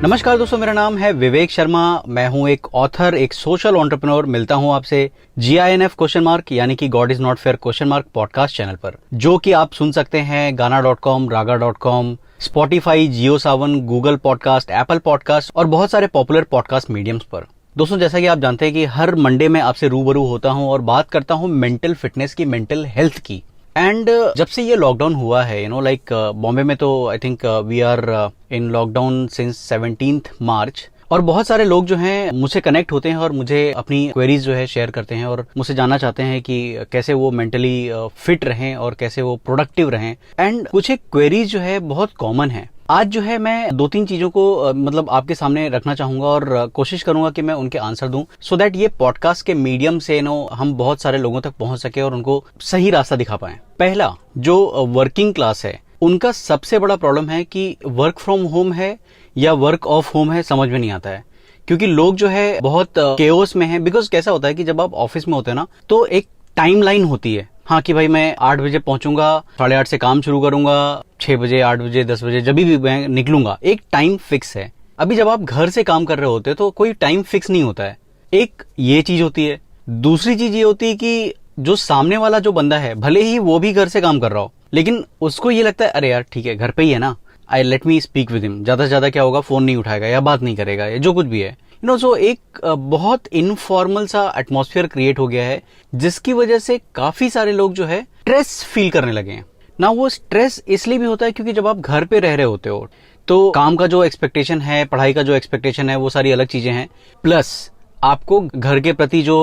नमस्कार दोस्तों, मेरा नाम है विवेक शर्मा। मैं हूं एक ऑथर, एक सोशल एंटरप्रेन्योर। मिलता हूं आपसे GINF क्वेश्चन मार्क यानी कि God is not fair question mark podcast channel पर, जो कि आप सुन सकते हैं गाना.com, रागा.com, स्पॉटिफाई, जियो सावन, गूगल पॉडकास्ट, एप्पल पॉडकास्ट और बहुत सारे पॉपुलर पॉडकास्ट मीडियम्स पर। दोस्तों, जैसा कि आप जानते हैं कि हर मंडे में आपसे रूबरू होता हूं और बात करता हूं मेंटल फिटनेस की, मेंटल हेल्थ की। एंड जब से ये लॉकडाउन हुआ है, लाइक बॉम्बे में तो I think we are in lockdown since 17th March. और बहुत सारे लोग जो हैं मुझसे कनेक्ट होते हैं और मुझे अपनी क्वेरीज जो है शेयर करते हैं और मुझसे जानना चाहते हैं कि कैसे वो मेंटली फिट रहें और कैसे वो प्रोडक्टिव रहें। एंड कुछ एक क्वेरीज जो है बहुत कॉमन है। आज जो है मैं 2-3 चीजों को मतलब आपके सामने रखना चाहूंगा और कोशिश करूंगा कि मैं उनके आंसर दूं, सो दैट ये पॉडकास्ट के मीडियम से हम बहुत सारे लोगों तक पहुंच सके और उनको सही रास्ता दिखा पाएं। पहला, जो वर्किंग क्लास है, उनका सबसे बड़ा प्रॉब्लम है कि वर्क फ्रॉम होम है या वर्क ऑफ होम है, समझ में नहीं आता है। क्योंकि लोग जो है बहुत केओस में है। बिकॉज कैसा होता है कि जब आप ऑफिस में होते हैं ना, तो एक टाइमलाइन होती है। हाँ कि भाई मैं 8 बजे पहुंचूंगा, 8:30 से काम शुरू करूंगा, 6 बजे, 8 बजे, 10 बजे, जब भी मैं निकलूंगा, एक टाइम फिक्स है। अभी जब आप घर से काम कर रहे होते हैं तो कोई टाइम फिक्स नहीं होता है। एक ये चीज होती है। दूसरी चीज ये होती है कि जो सामने वाला जो बंदा है, भले ही वो भी घर से काम कर रहा हो, लेकिन उसको ये लगता है अरे यार ठीक है, घर पे ही है ना, I let me speak with him. ज्यादा से ज्यादा क्या होगा, फोन नहीं उठाएगा या बात नहीं करेगा या जो कुछ भी है। सो एक बहुत इनफॉर्मल सा एटमॉस्फेयर क्रिएट हो गया है, जिसकी वजह से काफी सारे लोग जो है स्ट्रेस फील करने लगे हैं ना। वो स्ट्रेस इसलिए भी होता है क्योंकि जब आप घर पे रह रहे होते हो तो काम का जो एक्सपेक्टेशन है, पढ़ाई का जो एक्सपेक्टेशन है, वो सारी अलग चीजें हैं। प्लस आपको घर के प्रति जो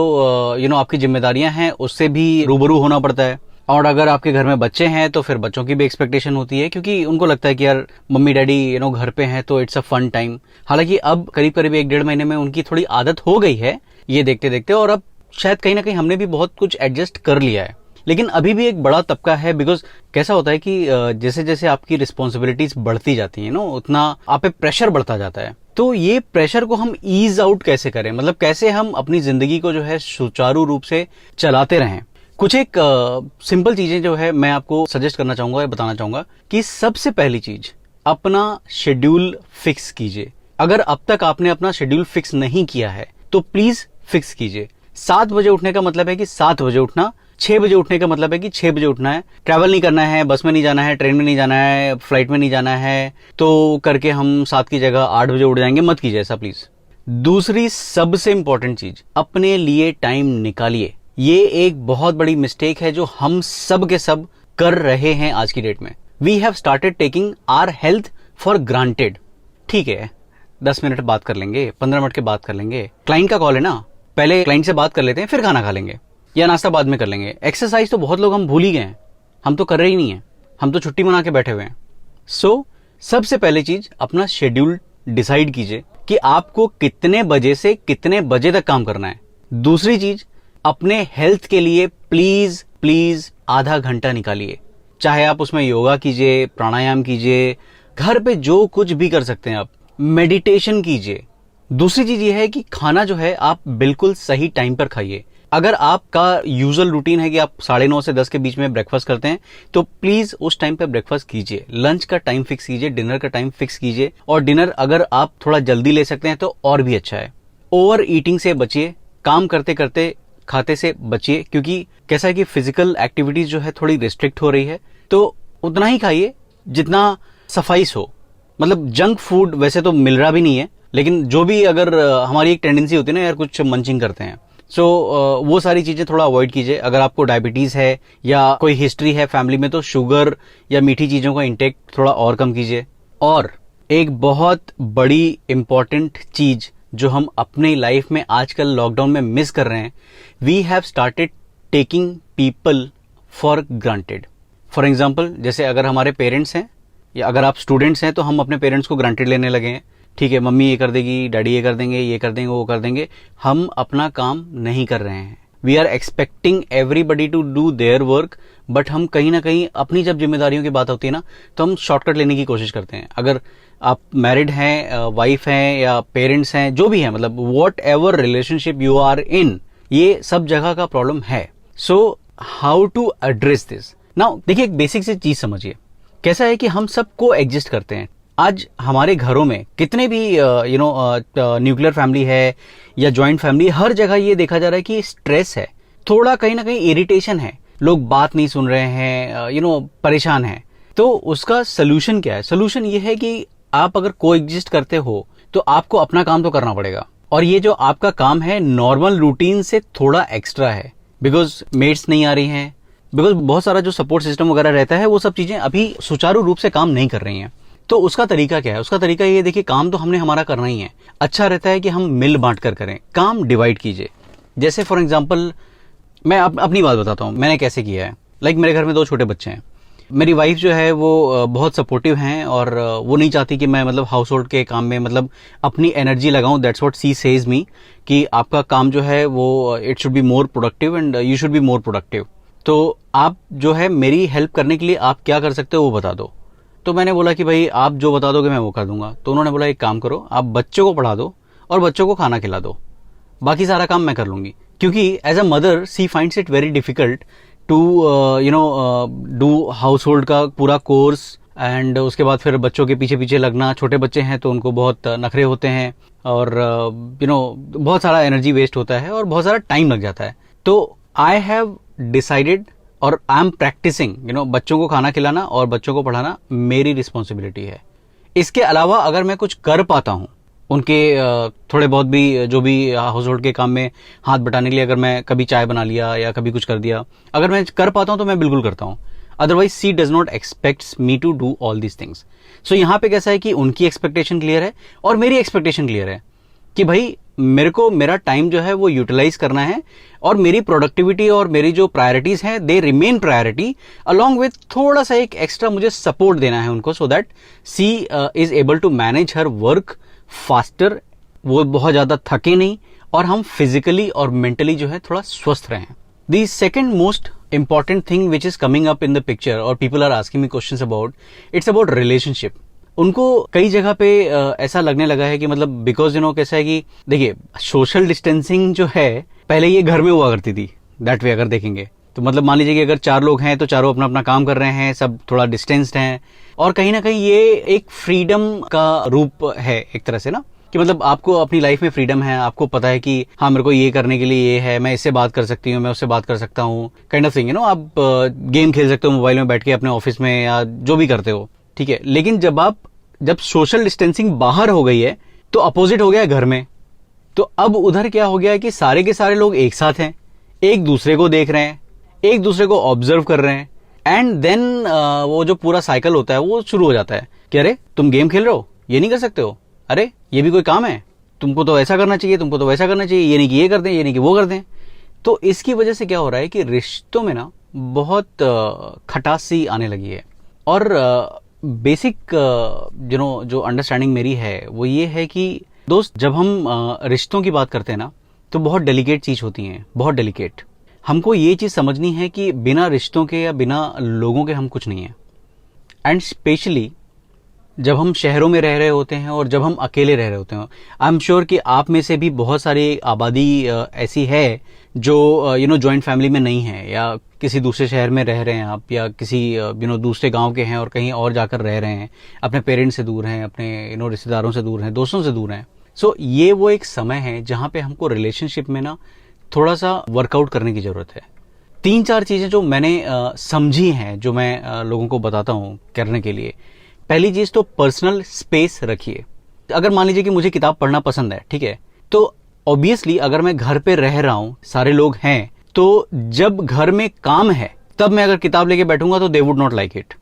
आपकी जिम्मेदारियां हैं, उससे भी रूबरू होना पड़ता है। और अगर आपके घर में बच्चे हैं तो फिर बच्चों की भी एक्सपेक्टेशन होती है, क्योंकि उनको लगता है कि यार मम्मी डैडी घर पे हैं तो इट्स अ फन टाइम। हालांकि अब करीब करीब 1-1.5 महीने में उनकी थोड़ी आदत हो गई है ये देखते देखते, और अब शायद कहीं ना कहीं हमने भी बहुत कुछ एडजस्ट कर लिया है। लेकिन अभी भी एक बड़ा तबका है। बिकॉज कैसा होता है कि जैसे जैसे आपकी रिस्पॉन्सिबिलिटीज बढ़ती जाती है उतना आप पे प्रेशर बढ़ता जाता है। तो ये प्रेशर को हम ईज आउट कैसे करें, मतलब कैसे हम अपनी जिंदगी को जो है सुचारू रूप से चलाते रहें। कुछ एक सिंपल चीजें जो है मैं आपको सजेस्ट करना चाहूंगा या बताना चाहूंगा कि सबसे पहली चीज, अपना शेड्यूल फिक्स कीजिए। अगर अब तक आपने अपना शेड्यूल फिक्स नहीं किया है तो प्लीज फिक्स कीजिए। 7 बजे उठने का मतलब है कि 7 बजे उठना, 6 बजे उठने का मतलब है कि 6 बजे उठना है। ट्रैवल नहीं करना है, बस में नहीं जाना है, ट्रेन में नहीं जाना है, फ्लाइट में नहीं जाना है, तो करके हम 7 की जगह 8 बजे उठ जाएंगे, मत कीजिए ऐसा प्लीज। दूसरी सबसे इंपॉर्टेंट चीज, अपने लिए टाइम निकालिए। ये एक बहुत बड़ी मिस्टेक है जो हम सब के सब कर रहे हैं आज की डेट में। We have started taking our health for granted. ठीक है, 10 मिनट बात कर लेंगे, 15 मिनट के बात कर लेंगे, क्लाइंट का कॉल है ना, पहले क्लाइंट से बात कर लेते हैं, फिर खाना खा लेंगे या नाश्ता बाद में कर लेंगे। एक्सरसाइज तो बहुत लोग हम भूल ही गए हैं, हम तो कर रहे ही नहीं है, हम तो छुट्टी मना के बैठे हुए हैं। सो सबसे पहली चीज, अपना शेड्यूल डिसाइड कीजिए कि आपको कितने बजे से कितने बजे तक काम करना है। दूसरी चीज, अपने हेल्थ के लिए प्लीज प्लीज आधा घंटा निकालिए। चाहे आप उसमें योगा कीजिए, प्राणायाम कीजिए, घर पे जो कुछ भी कर सकते हैं आप, मेडिटेशन कीजिए। दूसरी चीज ये है कि खाना जो है आप बिल्कुल सही टाइम पर खाइए। अगर आपका यूजुअल रूटीन है कि आप 9:30 से 10 के बीच में ब्रेकफास्ट करते हैं, तो प्लीज उस टाइम पे ब्रेकफास्ट कीजिए। लंच का टाइम फिक्स कीजिए, डिनर का टाइम फिक्स कीजिए, और डिनर अगर आप थोड़ा जल्दी ले सकते हैं तो और भी अच्छा है। ओवर ईटिंग से बचिए, काम करते करते खाते से बचिए, क्योंकि कैसा है कि फिजिकल एक्टिविटीज जो है थोड़ी रिस्ट्रिक्ट हो रही है, तो उतना ही खाइए जितना सफाइस हो। मतलब जंक फूड वैसे तो मिल रहा भी नहीं है, लेकिन जो भी अगर हमारी एक टेंडेंसी होती है ना यार, कुछ मंचिंग करते हैं, सो वो सारी चीजें थोड़ा अवॉइड कीजिए। अगर आपको डायबिटीज है या कोई हिस्ट्री है फैमिली में, तो शुगर या मीठी चीजों का इंटेक थोड़ा और कम कीजिए। और एक बहुत बड़ी इंपॉर्टेंट चीज जो हम अपनी लाइफ में आजकल लॉकडाउन में मिस कर रहे हैं, we have started taking people for granted. For example, जैसे अगर हमारे पेरेंट्स हैं या अगर आप स्टूडेंट्स हैं, तो हम अपने पेरेंट्स को ग्रांटेड लेने लगे हैं। ठीक है, मम्मी ये कर देगी, डैडी ये कर देंगे, ये कर देंगे, वो कर देंगे। हम अपना काम नहीं कर रहे हैं। We are expecting everybody to do their work, but हम कहीं ना कहीं अपनी जब जिम्मेदारियों की बात होती है ना, तो हम शॉर्टकट लेने की कोशिश करते हैं। अगर आप मैरिड हैं, वाइफ हैं या पेरेंट्स हैं, जो भी है, मतलब whatever relationship you are in, ये सब जगह का प्रॉब्लम है। So how to address this now? देखिए, एक बेसिक सी चीज समझिए। कैसा है कि हम सबको एग्जिस्ट करते हैं, आज हमारे घरों में कितने भी न्यूक्लियर फैमिली है या जॉइंट फैमिली, हर जगह ये देखा जा रहा है कि स्ट्रेस है, थोड़ा कहीं ना कहीं इरिटेशन है, लोग बात नहीं सुन रहे हैं, परेशान हैं। तो उसका सोल्यूशन क्या है? सोल्यूशन ये है कि आप अगर कोएग्जिस्ट करते हो तो आपको अपना काम तो करना पड़ेगा, और ये जो आपका काम है नॉर्मल रूटीन से थोड़ा एक्स्ट्रा है, बिकॉज मेट्स नहीं आ रही हैं, बिकॉज बहुत सारा जो सपोर्ट सिस्टम वगैरह रहता है वो सब चीजें अभी सुचारू रूप से काम नहीं कर रही हैं। तो उसका तरीका क्या है? उसका तरीका ये देखिए, काम तो हमने हमारा करना ही है, अच्छा रहता है कि हम मिल बांट कर करें, काम डिवाइड कीजिए। जैसे फॉर एग्जाम्पल मैं अपनी बात बताता हूँ मैंने कैसे किया है। लाइक मेरे घर में 2 छोटे बच्चे हैं, मेरी वाइफ जो है वो बहुत सपोर्टिव हैं, और वो नहीं चाहती कि मैं मतलब हाउस होल्ड के काम में मतलब अपनी एनर्जी लगाऊं। दैट्स व्हाट शी सेज मी कि आपका काम जो है वो it should be more productive and you should be more productive. तो आप जो है मेरी हेल्प करने के लिए आप क्या कर सकते हो वो बता दो। तो मैंने बोला कि भाई आप जो बता दोगे मैं वो कर दूंगा। तो उन्होंने बोला एक काम करो, आप बच्चों को पढ़ा दो और बच्चों को खाना खिला दो, बाकी सारा काम मैं कर लूंगी। क्योंकि as a mother she finds it very difficult to do household का पूरा कोर्स, एंड उसके बाद फिर बच्चों के पीछे पीछे लगना। छोटे बच्चे हैं तो उनको बहुत नखरे होते हैं, और बहुत सारा एनर्जी वेस्ट होता है और बहुत सारा टाइम लग जाता है। तो आई हैव डिसाइडेड और आई एम प्रैक्टिसिंग बच्चों को खाना खिलाना और बच्चों को पढ़ाना मेरी रिस्पॉन्सिबिलिटी है। इसके अलावा अगर मैं कुछ कर पाता हूं उनके थोड़े बहुत भी जो भी हाउस होल्ड के काम में हाथ बटाने के लिए, अगर मैं कभी चाय बना लिया या कभी कुछ कर दिया, अगर मैं कर पाता हूं तो मैं बिल्कुल करता हूं। Otherwise she does not expects me to do all these things. So यहां पे कैसा है कि उनकी एक्सपेक्टेशन क्लियर है और मेरी एक्सपेक्टेशन क्लियर है कि भाई मेरे को मेरा टाइम जो है वो यूटिलाइज करना है, और मेरी प्रोडक्टिविटी और मेरी जो प्रायोरिटीज हैं they remain priority, along with थोड़ा सा एक एक्स्ट्रा मुझे सपोर्ट देना है उनको, so that she is able to manage her work faster, वो बहुत ज्यादा थके नहीं, और हम फिजिकली और मेंटली जो है थोड़ा स्वस्थ रहें। The second most important thing which is coming up in the picture और people are asking me questions about, it's about relationship. उनको कई जगह पे ऐसा लगने लगा है कि मतलब बिकॉज कैसा है कि देखिए सोशल डिस्टेंसिंग जो है पहले ये घर में हुआ करती थी, दैट वे अगर देखेंगे तो मतलब मान लीजिए कि अगर 4 लोग हैं तो चारों अपना अपना काम कर रहे हैं, सब थोड़ा डिस्टेंस्ड हैं, और कहीं ना कहीं ये एक फ्रीडम का रूप है एक तरह से ना, कि मतलब आपको अपनी लाइफ में फ्रीडम है, आपको पता है कि हाँ मेरे को ये करने के लिए ये है, मैं इससे बात कर सकती हूँ, मैं उससे बात कर सकता हूँ, काइंड ऑफ थिंग आप गेम खेल सकते हो मोबाइल में बैठ के अपने ऑफिस में या जो भी करते हो, ठीक है। लेकिन जब सोशल डिस्टेंसिंग बाहर हो गई है तो अपोजिट हो गया घर में। तो अब उधर क्या हो गया है कि सारे के सारे लोग एक साथ हैं, एक दूसरे को देख रहे हैं, एक दूसरे को ऑब्जर्व कर रहे हैं, एंड देन वो जो पूरा साइकिल होता है वो शुरू हो जाता है कि अरे तुम गेम खेल रहे हो, ये नहीं कर सकते हो, अरे ये भी कोई काम है, तुमको तो ऐसा करना चाहिए, तुमको तो वैसा करना चाहिए, ये नहीं कि ये कर दें, ये नहीं कि वो कर दें। तो इसकी वजह से क्या हो रहा है कि रिश्तों में ना बहुत खटास सी आने लगी है। और बेसिक जो अंडरस्टैंडिंग मेरी है वो ये है कि दोस्त, जब हम रिश्तों की बात करते हैं ना तो बहुत डेलिकेट चीज होती हैं, बहुत डेलिकेट। हमको ये चीज समझनी है कि बिना रिश्तों के या बिना लोगों के हम कुछ नहीं है। एंड स्पेशली जब हम शहरों में रह रहे होते हैं और जब हम अकेले रह रहे होते हैं, आई एम श्योर कि आप में से भी बहुत सारी आबादी ऐसी है जो जॉइंट फैमिली में नहीं है, या किसी दूसरे शहर में रह रहे हैं आप, या किसी दूसरे गांव के हैं और कहीं और जाकर रह रहे हैं, अपने पेरेंट्स से दूर हैं, अपने रिश्तेदारों से दूर हैं, दोस्तों से दूर हैं। सो ये वो एक समय है जहां पे हमको रिलेशनशिप में ना थोड़ा सा वर्कआउट करने की जरूरत है। 3-4 चीजें जो मैंने समझी हैं, जो मैं लोगों को बताता हूं करने के लिए। पहली चीज तो पर्सनल स्पेस रखिए। अगर मान लीजिए कि मुझे किताब पढ़ना पसंद है, ठीक है, तो ऑब्वियसली अगर मैं घर पे रह रहा हूं, सारे लोग हैं, तो जब घर में काम है तब मैं अगर किताब लेके बैठूंगा तो they would not like it.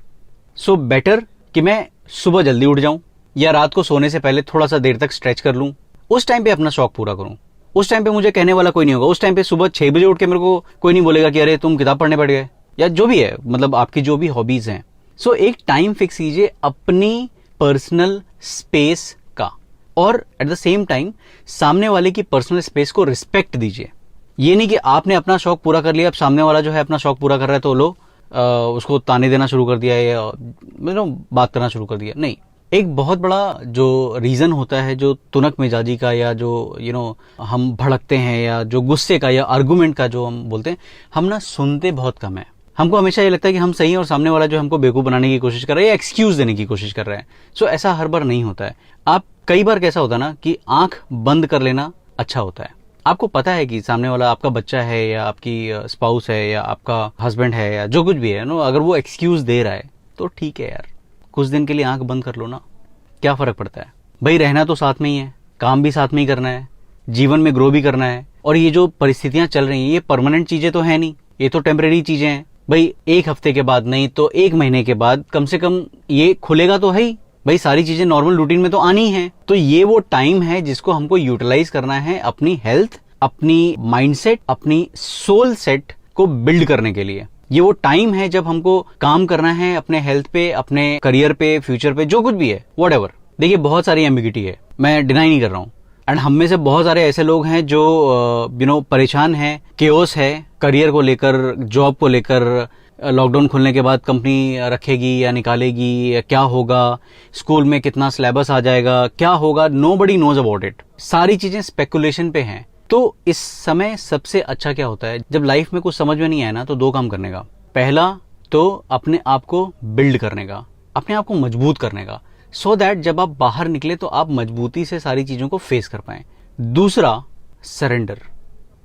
So better कि मैं सुबह जल्दी उठ जाऊं या रात को सोने से पहले थोड़ा सा देर तक स्ट्रेच कर लूं, उस टाइम पे अपना शौक पूरा करूं। उस टाइम पे मुझे कहने वाला कोई नहीं होगा। उस टाइम पे सुबह 6 बजे उठ के मेरे को कोई नहीं बोलेगा कि अरे तुम किताब पढ़ने बैठ गए, या जो भी है, मतलब आपकी जो भी हॉबीज हैं। सो एक टाइम फिक्स कीजिए अपनी पर्सनल स्पेस का, और एट द सेम टाइम सामने वाले की पर्सनल स्पेस को रिस्पेक्ट दीजिए। ये नहीं कि आपने अपना शौक पूरा कर लिया, अब सामने वाला जो है अपना शौक पूरा कर रहा है तो लो उसको ताने देना शुरू कर दिया या बात करना शुरू कर दिया। नहीं, एक बहुत बड़ा जो रीजन होता है जो तुनक मिजाजी का, या जो हम भड़कते हैं, या जो गुस्से का या आर्गुमेंट का जो हम बोलते हैं, हम ना सुनते बहुत कम है। हमको हमेशा ये लगता है कि हम सही हैं और सामने वाला जो हमको बेवकूफ बनाने की कोशिश कर रहा है या एक्सक्यूज देने की कोशिश कर रहा है। सो ऐसा हर बार नहीं होता है। आप कई बार कैसा होता है ना कि आंख बंद कर लेना अच्छा होता है। आपको पता है कि सामने वाला आपका बच्चा है या आपकी स्पाउस है या आपका हस्बैंड है या जो कुछ भी है नो, अगर वो एक्सक्यूज दे रहा है तो ठीक है यार, कुछ दिन के लिए आंख बंद कर लो ना, क्या फर्क पड़ता है भाई। रहना तो साथ में ही है, काम भी साथ में ही करना है, जीवन में ग्रो भी करना है। और ये जो परिस्थितियां चल रही हैं ये परमानेंट चीजें तो है नहीं, ये तो टेम्परेरी चीजें हैं भाई। एक हफ्ते के बाद नहीं तो एक महीने के बाद कम से कम ये खुलेगा तो है ही भाई। सारी चीजें नॉर्मल रूटीन में तो आनी है। तो ये वो टाइम है जिसको हमको यूटिलाइज करना है अपनी हेल्थ, अपनी माइंडसेट, अपनी सोल सेट को बिल्ड करने के लिए। ये वो टाइम है जब हमको काम करना है अपने हेल्थ पे, अपने करियर पे, फ्यूचर पे, जो कुछ भी है व्हाटएवर। देखिए बहुत सारी एम्बिग्युइटी है, मैं डिनाई नहीं कर रहा हूँ। एंड हम में से बहुत सारे ऐसे लोग हैं जो परेशान हैं, केओस है करियर को लेकर, जॉब को लेकर। लॉकडाउन खुलने के बाद कंपनी रखेगी या निकालेगी या क्या होगा, स्कूल में कितना सिलेबस आ जाएगा, क्या होगा, नोबडी नोज अबाउट इट। सारी चीजें स्पेकुलेशन पे हैं। तो इस समय सबसे अच्छा क्या होता है, जब लाइफ में कुछ समझ में नहीं आया ना, तो दो काम करने का। पहला तो अपने आप को बिल्ड करने का, अपने आप को मजबूत करने का, सो दैट जब आप बाहर निकले तो आप मजबूती से सारी चीजों को फेस कर पाएं। दूसरा, सरेंडर।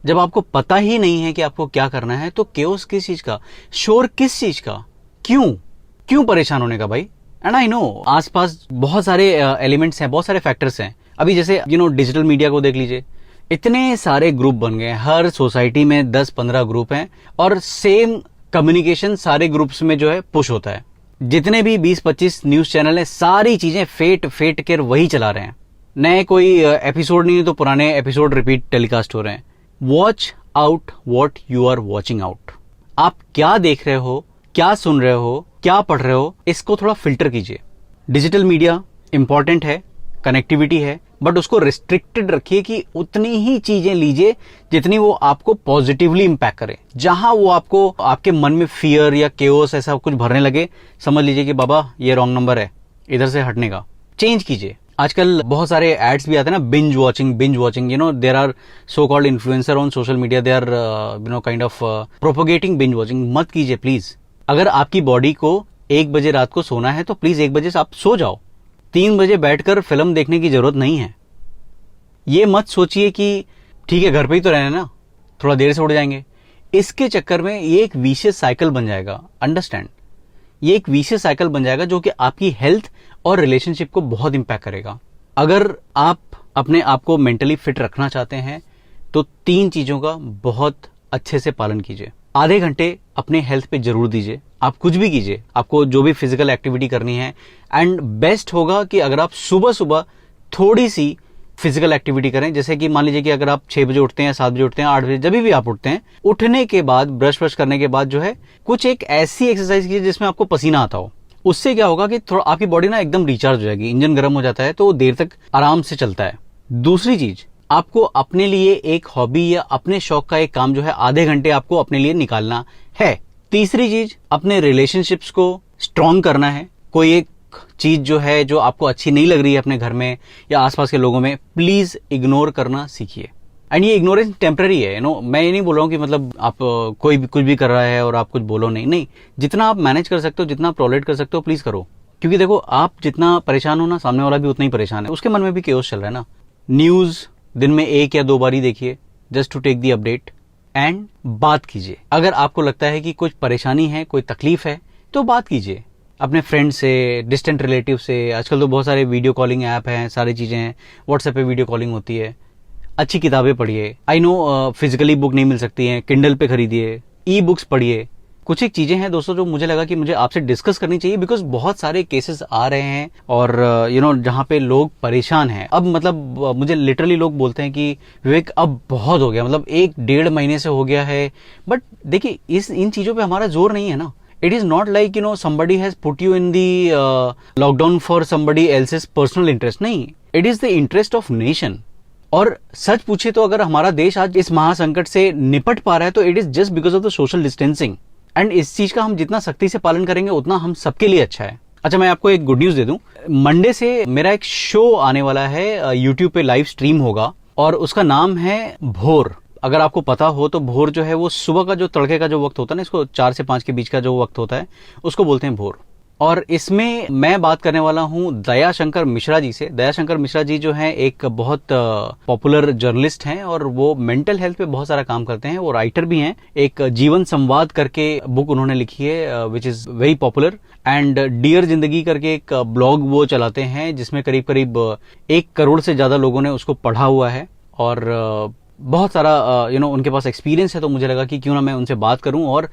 जब आपको पता ही नहीं है कि आपको क्या करना है तो केओस किस चीज का, शोर किस चीज का, क्यों परेशान होने का भाई। एंड आई नो आसपास बहुत सारे एलिमेंट्स हैं, बहुत सारे फैक्टर्स हैं। अभी जैसे डिजिटल मीडिया को देख लीजिए, इतने सारे ग्रुप बन गए, हर सोसाइटी में 10-15 ग्रुप हैं और सेम कम्युनिकेशन सारे ग्रुप्स में जो है पुश होता है। जितने भी 20-25 न्यूज चैनल हैं, सारी चीजें फेट कर वही चला रहे हैं। नए कोई एपिसोड नहीं है तो पुराने एपिसोड रिपीट टेलीकास्ट हो रहे हैं। Watch out what you are watching out. आप क्या देख रहे हो, क्या सुन रहे हो, क्या पढ़ रहे हो, इसको थोड़ा फिल्टर कीजिए। डिजिटल मीडिया इंपॉर्टेंट है, कनेक्टिविटी है, बट उसको रिस्ट्रिक्टेड रखिए कि उतनी ही चीजें लीजिए जितनी वो आपको पॉजिटिवली इंपैक्ट करे। जहां वो आपको, आपके मन में फियर या केओस ऐसा कुछ भरने लगे, समझ लीजिए कि बाबा ये रॉन्ग नंबर है, इधर से हटने का चेंज कीजिए। आजकल बहुत सारे एड्स भी आते हैं ना, binge watching, there are so called influencer on social media, they are kind of propagating binge watching. मत कीजिए प्लीज। अगर आपकी बॉडी को 1 बजे रात को सोना है तो प्लीज 1 बजे से आप सो जाओ। 3 बजे बैठकर फिल्म देखने की जरूरत नहीं है। ये मत सोचिए कि ठीक है घर पे ही तो रहना ना, थोड़ा देर से उठ जाएंगे। इसके चक्कर में ये एक विशियस साइकिल बन जाएगा। अंडरस्टैंड, ये एक विशियस साइकिल बन जाएगा जो कि आपकी हेल्थ और रिलेशनशिप को बहुत इंपैक्ट करेगा। अगर आप अपने आप को मेंटली फिट रखना चाहते हैं तो 3 चीजों का बहुत अच्छे से पालन कीजिए। आधे घंटे अपने हेल्थ पे जरूर दीजिए। आप कुछ भी कीजिए, आपको जो भी फिजिकल एक्टिविटी करनी है। एंड बेस्ट होगा कि अगर आप सुबह सुबह थोड़ी सी फिजिकल एक्टिविटी करें। जैसे कि मान लीजिए कि अगर आप 6 बजे उठते हैं, 7 बजे उठते हैं, 8 बजे, जब भी आप उठते हैं, उठने के बाद ब्रश करने के बाद जो है कुछ एक ऐसी एक्सरसाइज कीजिए जिसमें आपको पसीना आता हो। उससे क्या होगा कि थोड़ा आपकी बॉडी ना एकदम रिचार्ज हो जाएगी, इंजन गर्म हो जाता है तो वो देर तक आराम से चलता है। दूसरी चीज, आपको अपने लिए एक हॉबी या अपने शौक का एक काम जो है आधे घंटे आपको अपने लिए निकालना है। तीसरी चीज, अपने रिलेशनशिप्स को स्ट्रांग करना है। कोई एक चीज जो है जो आपको अच्छी नहीं लग रही है अपने घर में या आसपास के लोगों में, प्लीज इग्नोर करना सीखिए। एंड ये इग्नोरेंस टेम्पररी है, मैं ये नहीं बोल रहा हूँ कि मतलब आप कोई भी कुछ भी कर रहा है और आप कुछ बोलो नहीं। जितना आप मैनेज कर सकते हो, जितना आप टॉलरेट कर सकते हो, प्लीज करो। क्योंकि देखो, आप जितना परेशान हो ना, सामने वाला भी उतना ही परेशान है, उसके मन में भी केओस चल रहा है ना। न्यूज दिन में 1 या 2 बार ही देखिए, just to take the update, and बात कीजिए। अगर आपको लगता है कि कुछ परेशानी है, कोई तकलीफ है, तो बात कीजिए अपने फ्रेंड से, डिस्टेंट रिलेटिव से। आजकल तो बहुत सारे वीडियो कॉलिंग ऐप हैं, सारी चीजें हैं, व्हाट्सएप पे वीडियो कॉलिंग होती है। अच्छी किताबें पढ़िए। आई नो फिजिकली बुक नहीं मिल सकती हैं, किंडल पे खरीदिए, ई बुक्स पढ़िए। कुछ एक चीजें हैं दोस्तों जो मुझे लगा कि मुझे आपसे डिस्कस करनी चाहिए, बिकॉज बहुत सारे केसेस आ रहे हैं और जहां पे लोग परेशान हैं। अब मतलब मुझे लिटरली लोग बोलते हैं कि विवेक अब बहुत हो गया, मतलब 1-1.5 महीने से हो गया है। बट देखिए, इन चीजों पे हमारा जोर नहीं है ना। It is not like somebody has put you in the lockdown for somebody else's personal interest. नहीं, it is the interest of nation. और सच पूछे तो अगर हमारा देश आज इस महासंकट से निपट पा रहा है तो it is just because of the social distancing. And इस चीज का हम जितना सख्ती से पालन करेंगे उतना हम सबके लिए अच्छा है। अच्छा, मैं आपको एक गुड न्यूज दे दूं। मंडे से मेरा एक शो आने वाला है, यूट्यूब पे लाइव स्ट्रीम होगा और उसका नाम है भोर। अगर आपको पता हो तो भोर जो है वो सुबह का जो तड़के का जो वक्त होता है ना, इसको 4 से 5 के बीच का जो वक्त होता है उसको बोलते हैं भोर। और इसमें मैं बात करने वाला हूं दयाशंकर मिश्रा जी से। दयाशंकर मिश्रा जी जो हैं एक बहुत पॉपुलर जर्नलिस्ट हैं और वो मेंटल हेल्थ पे बहुत सारा काम करते हैं। वो राइटर भी हैं। एक जीवन संवाद करके बुक उन्होंने लिखी है which is very popular, and dear Zindagi करके एक ब्लॉग वो चलाते हैं जिसमें करीब करीब 1 करोड़ से ज्यादा लोगों ने उसको पढ़ा हुआ है। और बहुत सारा उनके पास एक्सपीरियंस है, तो मुझे लगा कि क्यों ना मैं उनसे बात करूं और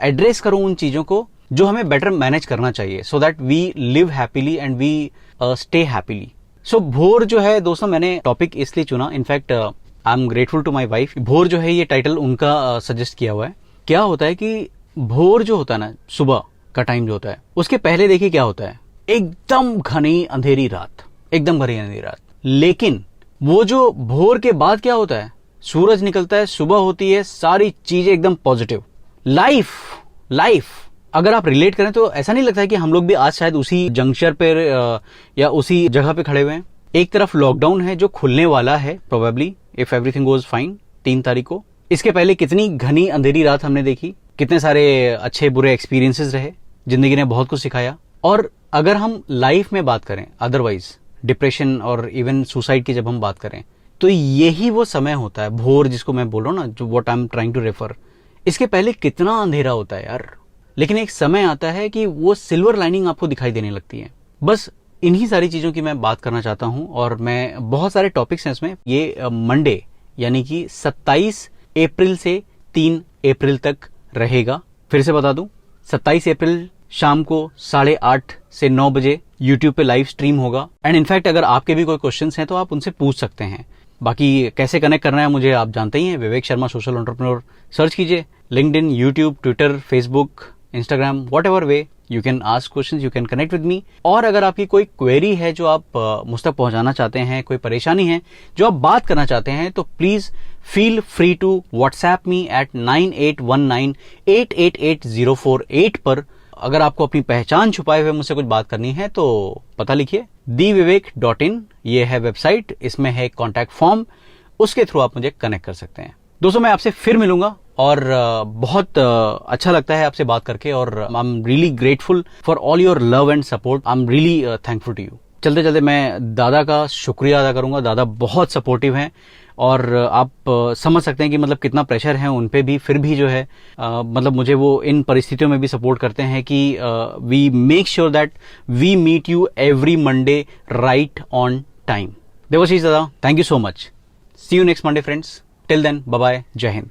एड्रेस करूं उन चीजों को जो हमें बेटर मैनेज करना चाहिए, so that we live happily and we stay happily. So भोर जो है दोस्तों, मैंने टॉपिक इसलिए चुना, in fact I am grateful to my wife. भोर जो है ये टाइटल उनका सजेस्ट किया हुआ है। क्या होता है कि भोर जो होता है ना, सुबह का टाइम जो होता है, उसके पहले देखिए क्या होता है, एकदम घनी अंधेरी रात, एकदम घनी अंधेरी रात। लेकिन वो जो भोर के बाद क्या होता है, सूरज निकलता है, सुबह होती है, सारी चीजें एकदम पॉजिटिव, लाइफ अगर आप रिलेट करें तो ऐसा नहीं लगता है कि हम लोग भी आज शायद उसी जंक्शन पे या उसी जगह पे खड़े हुए हैं। एक तरफ लॉकडाउन है जो खुलने वाला है probably, if everything goes fine, 3 तारीख को। इसके पहले कितनी घनी अंधेरी रात हमने देखी, कितने सारे अच्छे बुरे एक्सपीरियंसेस रहे, जिंदगी ने बहुत कुछ सिखाया। और अगर हम लाइफ में बात करें, अदरवाइज डिप्रेशन और इवन सुसाइड की जब हम बात करें, तो यही वो समय होता है भोर, जिसको मैं बोल रहा हूं ना, जो what I am trying to refer. इसके पहले कितना अंधेरा होता है यार, लेकिन एक समय आता है कि वो सिल्वर लाइनिंग आपको दिखाई देने लगती है। बस इन्हीं सारी चीजों की मैं बात करना चाहता हूं, और मैं बहुत सारे टॉपिक्स हैं इसमें। ये मंडे यानी कि 27 अप्रैल से 3 अप्रैल तक रहेगा। फिर से बता दूं, 27 अप्रैल शाम को 8:30 से 9 बजे यूट्यूब पे लाइव स्ट्रीम होगा। एंड इनफैक्ट अगर आपके भी कोई क्वेश्चंस हैं तो आप उनसे पूछ सकते हैं। बाकी कैसे कनेक्ट करना है मुझे आप जानते ही हैं, Vivek Sharma social entrepreneur search कीजिए। LinkedIn, YouTube, Twitter, Facebook, Instagram, whatever way you can ask questions, you can connect with me। और अगर आपकी कोई क्वेरी है जो आप मुझ तक पहुंचाना चाहते हैं, कोई परेशानी है जो आप बात करना चाहते हैं, तो please feel free to WhatsApp me at 9819888048 पर। अगर आपको अपनी पहचान छुपाए हुए मुझसे कुछ बात करनी है तो पता लिखिए theVivek.in, ये है वेबसाइट, इसमें है कॉन्टैक्ट फॉर्म, उसके थ्रू आप मुझे कनेक्ट कर सकते हैं। दोस्तों मैं आपसे फिर मिलूंगा और बहुत अच्छा लगता है आपसे बात करके, और I am really grateful for all your love and support. I am really thankful to you. चलते चलते मैं दादा का शुक्रिया अदा करूंगा। दादा बहुत सपोर्टिव हैं और आप समझ सकते हैं कि मतलब कितना प्रेशर है उन पे भी, फिर भी जो है मतलब मुझे वो इन परिस्थितियों में भी सपोर्ट करते हैं कि we make sure that we meet you every Monday right on time. Debashish दादा, thank you so much. See you next Monday friends. Till then, bye bye, जय हिंद।